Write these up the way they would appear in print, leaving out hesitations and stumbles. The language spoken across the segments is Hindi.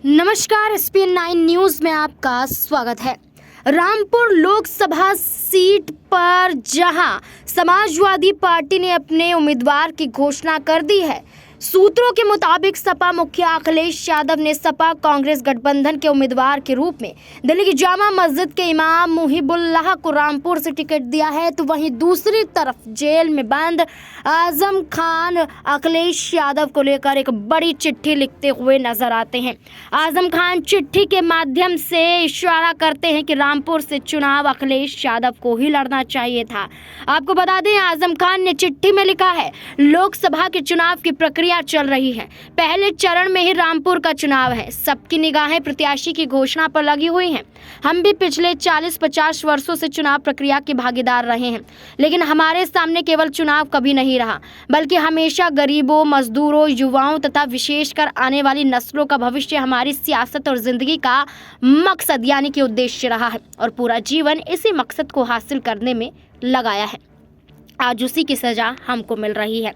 नमस्कार, SPN9 न्यूज में आपका स्वागत है। रामपुर लोकसभा सीट पर जहां समाजवादी पार्टी ने अपने उम्मीदवार की घोषणा कर दी है, सूत्रों के मुताबिक सपा मुखिया अखिलेश यादव ने सपा कांग्रेस गठबंधन के उम्मीदवार के रूप में दिल्ली की जामा मस्जिद के इमाम मुहिबुल्लाह को रामपुर से टिकट दिया है, तो वहीं दूसरी तरफ जेल में बंद आजम खान अखिलेश यादव को लेकर एक बड़ी चिट्ठी लिखते हुए नजर आते हैं। आजम खान चिट्ठी के माध्यम से इशारा करते हैं कि रामपुर से चुनाव अखिलेश यादव को ही लड़ना चाहिए था। आपको बता दें, आजम खान ने चिट्ठी में लिखा है, लोकसभा के चुनाव की प्रक्रिया चल रही है, पहले चरण में ही रामपुर का चुनाव है, सबकी निगाहें प्रत्याशी की घोषणा पर लगी हुई हैं। हम भी पिछले 40-50 वर्षों से चुनाव प्रक्रिया के भागीदार रहे हैं, लेकिन हमारे सामने केवल चुनाव कभी नहीं रहा, बल्कि हमेशा गरीबों, मजदूरों, युवाओं तथा विशेषकर आने वाली नस्लों का भविष्य हमारी सियासत और जिंदगी का मकसद यानी कि उद्देश्य रहा है और पूरा जीवन इसी मकसद को हासिल करने में लगाया है। आज उसी की सजा हमको मिल रही है।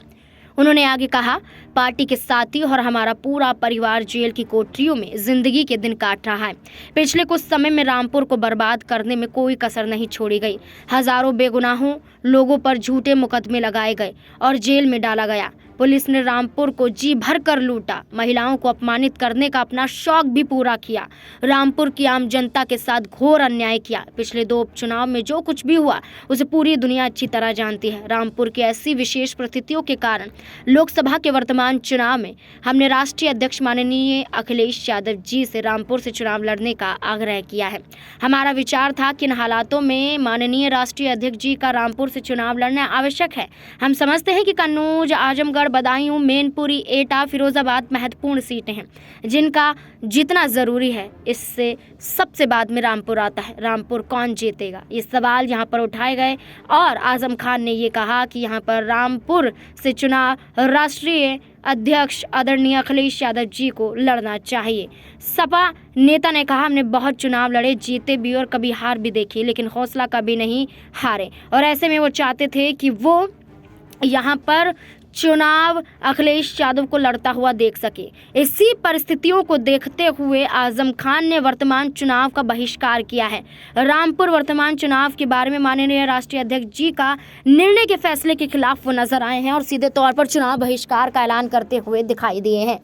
उन्होंने आगे कहा, पार्टी के साथी और हमारा पूरा परिवार जेल की कोठरियों में जिंदगी के दिन काट रहा है। पिछले कुछ समय में रामपुर को बर्बाद करने में कोई कसर नहीं छोड़ी गई। हजारों बेगुनाहों लोगों पर झूठे मुकदमे लगाए गए और जेल में डाला गया। पुलिस ने रामपुर को जी भर कर लूटा, महिलाओं को अपमानित करने का अपना शौक भी पूरा किया, रामपुर की आम जनता के साथ घोर अन्याय किया। पिछले 2 उपचुनाव में जो कुछ भी हुआ उसे पूरी दुनिया अच्छी तरह जानती है। रामपुर की ऐसी विशेष परिस्थितियों के कारण लोकसभा के वर्तमान चुनाव में हमने राष्ट्रीय अध्यक्ष माननीय अखिलेश यादव जी से रामपुर से चुनाव लड़ने का आग्रह किया है। हमारा विचार था कि इन हालातों में माननीय राष्ट्रीय अध्यक्ष जी का रामपुर से चुनाव लड़ना आवश्यक है। हम समझते हैं कि कन्नौज, आजमगढ़, बदायूं, मैनपुरी, एटा, फिरोजाबाद महत्वपूर्ण सीटें हैं जिनका जितना ज़रूरी है इससे सबसे बाद में रामपुर आता है। रामपुर कौन जीतेगा, ये सवाल यहाँ पर उठाए गए और आजम खान ने ये कहा कि यहाँ पर रामपुर से चुनाव राष्ट्रीय अध्यक्ष आदरणीय अखिलेश यादव जी को लड़ना चाहिए। सपा नेता ने कहा, हमने बहुत चुनाव लड़े, जीते भी और कभी हार भी देखी, लेकिन हौसला कभी नहीं हारे और ऐसे में वो चाहते थे कि वो यहाँ पर चुनाव अखिलेश यादव को लड़ता हुआ देख सके। इसी परिस्थितियों को देखते हुए आजम खान ने वर्तमान चुनाव का बहिष्कार किया है। रामपुर वर्तमान चुनाव के बारे में माननीय राष्ट्रीय अध्यक्ष जी का निर्णय के फैसले के खिलाफ वो नजर आए हैं और सीधे तौर पर चुनाव बहिष्कार का ऐलान करते हुए दिखाई दिए हैं।